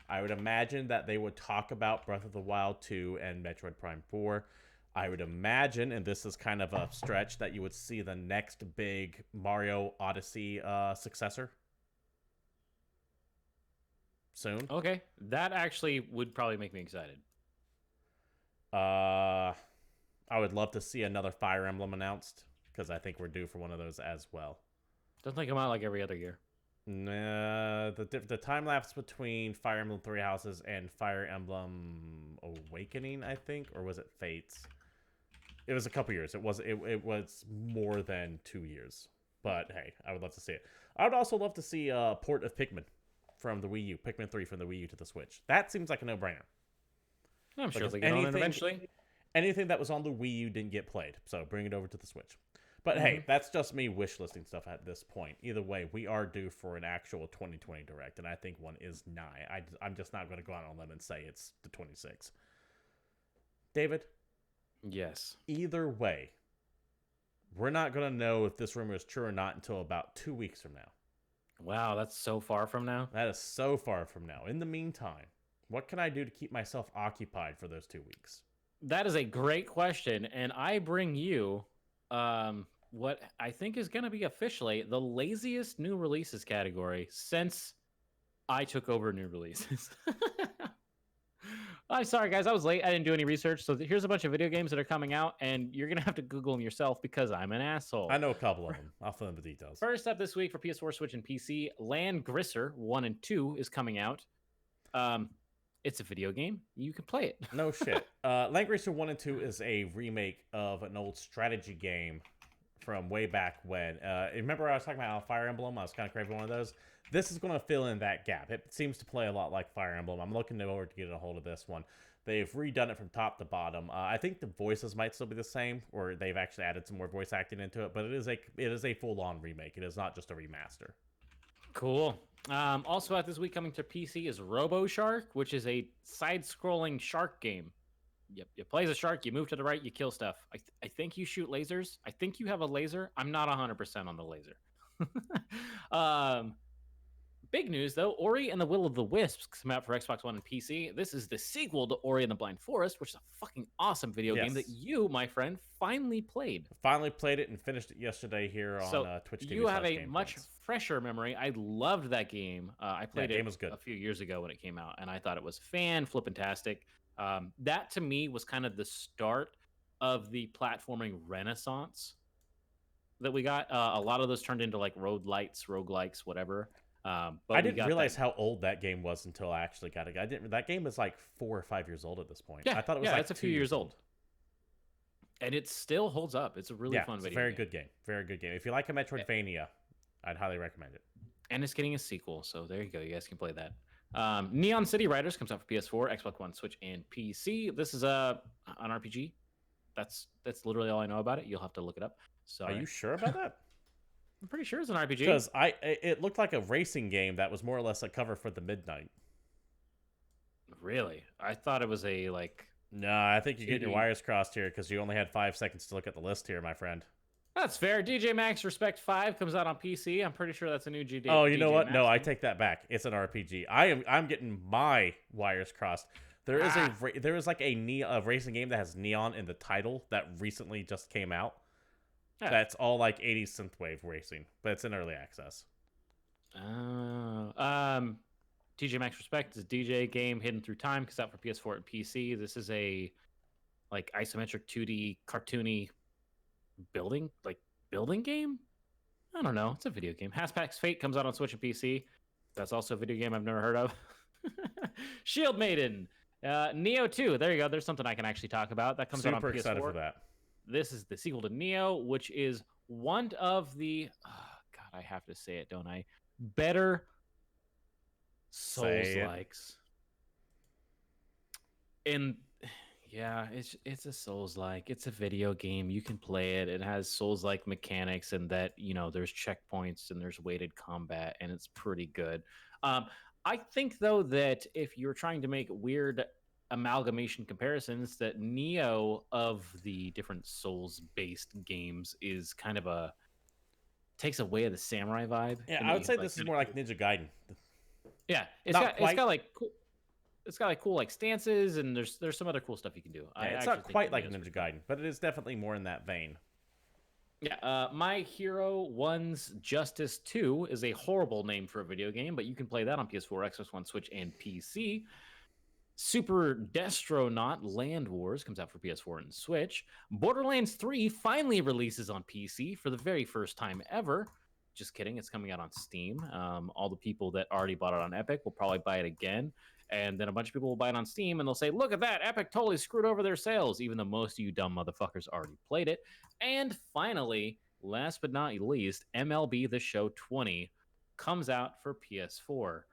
I would imagine that they would talk about Breath of the Wild 2 and Metroid Prime 4. I would imagine, and this is kind of a stretch, that you would see the next big Mario Odyssey successor soon. Okay, that actually would probably make me excited. I would love to see another Fire Emblem announced, because I think we're due for one of those as well. Doesn't they come out like every other year? Nah, the time lapse between Fire Emblem Three Houses and Fire Emblem Awakening, I think, or was it Fates? It was a couple years. It was more than 2 years. But hey, I would love to see it. I would also love to see a port of Pikmin from the Wii U, Pikmin 3 from the Wii U to the Switch. That seems like a no-brainer. I'm sure they get on it eventually. Anything that was on the Wii U didn't get played, so bring it over to the Switch. But hey, that's just me wish listing stuff at this point. Either way, we are due for an actual 2020 Direct, and I think one is nigh. I'm just not going to go out on a limb and say it's the 26th. David? Yes. Either way, we're not going to know if this rumor is true or not until about 2 weeks from now. Wow, that's so far from now. That is so far from now. In the meantime, what can I do to keep myself occupied for those 2 weeks? That is a great question, and I bring you what I think is going to be officially the laziest new releases category since I took over new releases. I'm sorry, guys. I was late. I didn't do any research. So here's a bunch of video games that are coming out, and you're going to have to Google them yourself because I'm an asshole. I know a couple of them. I'll fill in the details. First up this week for PS4, Switch, and PC, Land Grisser 1 and 2 is coming out. It's a video game. You can play it. No shit. Land Grisser 1 and 2 is a remake of an old strategy game from way back when. Remember I was talking about Fire Emblem? I was kind of craving one of those. This is going to fill in that gap. It seems to play a lot like Fire Emblem. I'm looking forward to get a hold of this one. They've redone it from top to bottom. I think the voices might still be the same, or they've actually added some more voice acting into it, but it is a full-on remake. It is not just a remaster. Cool. Also out this week coming to PC is Robo Shark, which is a side-scrolling shark game. You play as a shark, you move to the right, you kill stuff. I think you shoot lasers. I think you have a laser. I'm not 100% on the laser. Big news, though. Ori and the Will of the Wisps come out for Xbox One and PC. This is the sequel to Ori and the Blind Forest, which is a fucking awesome video game that you, my friend, finally played. Finally played it and finished it yesterday here on Twitch TV. You have a much fresher memory. I loved that game. I played it a few years ago when it came out, and I thought it was fan-flippin-tastic. That, to me, was kind of the start of the platforming renaissance that we got. A lot of those turned into like roguelikes, whatever. But I didn't realize how old that game was until I actually got it. That game is like 4 or 5 years old at this point. Yeah, I thought it was like it's a few years old. And it still holds up. It's a really fun video game. Very good game. Very good game. If you like a Metroidvania, I'd highly recommend it. And it's getting a sequel, so there you go. You guys can play that. Neon City Riders comes out for PS4, Xbox One, Switch, and PC. This is an RPG. That's literally all I know about it. You'll have to look it up. Sorry. Are you sure about that? I'm pretty sure it's an RPG. Because it looked like a racing game that was more or less a cover for the Midnight. Really? I thought it was a like. No, I think you're getting your wires crossed here because you only had 5 seconds to look at the list here, my friend. That's fair. DJ Max Respect 5 comes out on PC. I'm pretty sure that's a new GD. Oh, you know what? Max No, I take that back. It's an RPG. I'm getting my wires crossed. There is like a racing game that has neon in the title that recently just came out. Yeah. That's all like 80s synthwave racing, but it's in early access. DJ Max Respect is a DJ game hidden through time. Comes out for PS4 and PC. This is a like isometric 2D cartoony building game. I don't know. It's a video game. Haspax Fate comes out on Switch and PC. That's also a video game I've never heard of. Shield Maiden, Neo 2. There you go. There's something I can actually talk about. That comes out on PS4. Super excited for that. This is the sequel to Neo, which is one of the God, I have to say it, don't I? Better Souls-likes. And yeah, it's a Souls-like. It's a video game. You can play it. It has Souls-like mechanics, and that there's checkpoints and there's weighted combat, and it's pretty good. I think though that if you're trying to make weird amalgamation comparisons that Neo of the different Souls-based games is kind of takes away the samurai vibe. Yeah, And I that would you say have like this is more like Ninja Gaiden. yeah, Not it's quite. got like it's got like cool like stances, and there's some other cool stuff you can do. Yeah, I it's actually not think quite that like Neo's Ninja pretty fun. Gaiden, but it is definitely more in that vein. Yeah, My Hero One's Justice 2 is a horrible name for a video game, but you can play that on PS4, Xbox One, Switch, and PC. Super Destronaut Land Wars comes out for PS4 and Switch. Borderlands 3 finally releases on PC for the very first time ever. Just kidding, it's coming out on Steam. All the people that already bought it on Epic will probably buy it again. And then a bunch of people will buy it on Steam and they'll say, look at that, Epic totally screwed over their sales, even though most of you dumb motherfuckers already played it. And finally, last but not least, MLB The Show 20 comes out for PS4.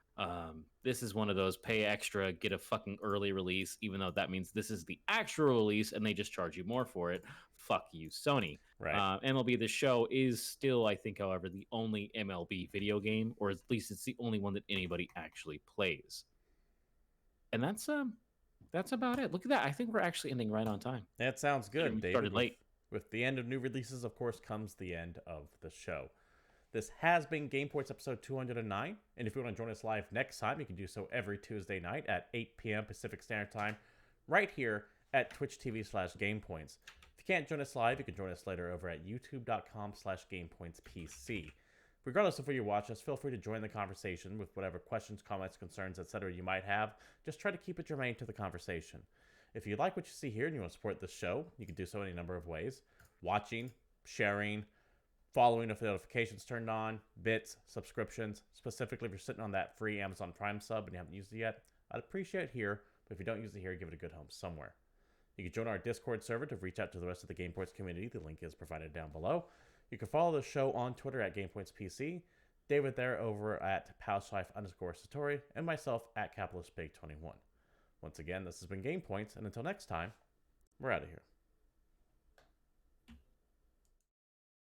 This is one of those pay extra, get a fucking early release, even though that means this is the actual release and they just charge you more for it. Fuck you, Sony. Right. MLB The Show is still, I think, however, the only MLB video game, or at least it's the only one that anybody actually plays. And that's about it. Look at that. I think we're actually ending right on time. That sounds good, We David. started late. With the end of new releases, of course, comes the end of the show. This has been GamePoints episode 209, and if you want to join us live next time, you can do so every Tuesday night at 8 p.m. Pacific Standard Time, right here at Twitch TV/GamePoints. If you can't join us live, you can join us later over at YouTube.com/GamePointsPC. Regardless of where you watch us, feel free to join the conversation with whatever questions, comments, concerns, etc. you might have. Just try to keep it germane to the conversation. If you like what you see here and you want to support this show, you can do so in a number of ways. Watching, sharing, following if the notifications turned on, bits, subscriptions. Specifically, if you're sitting on that free Amazon Prime sub and you haven't used it yet, I'd appreciate it here, but if you don't use it here, give it a good home somewhere. You can join our Discord server to reach out to the rest of the GamePoints community. The link is provided down below. You can follow the show on Twitter at GamePointsPC, David there over at Pauschleif_Satori, and myself at CapitalistBig21. Once again, this has been GamePoints, and until next time, we're out of here.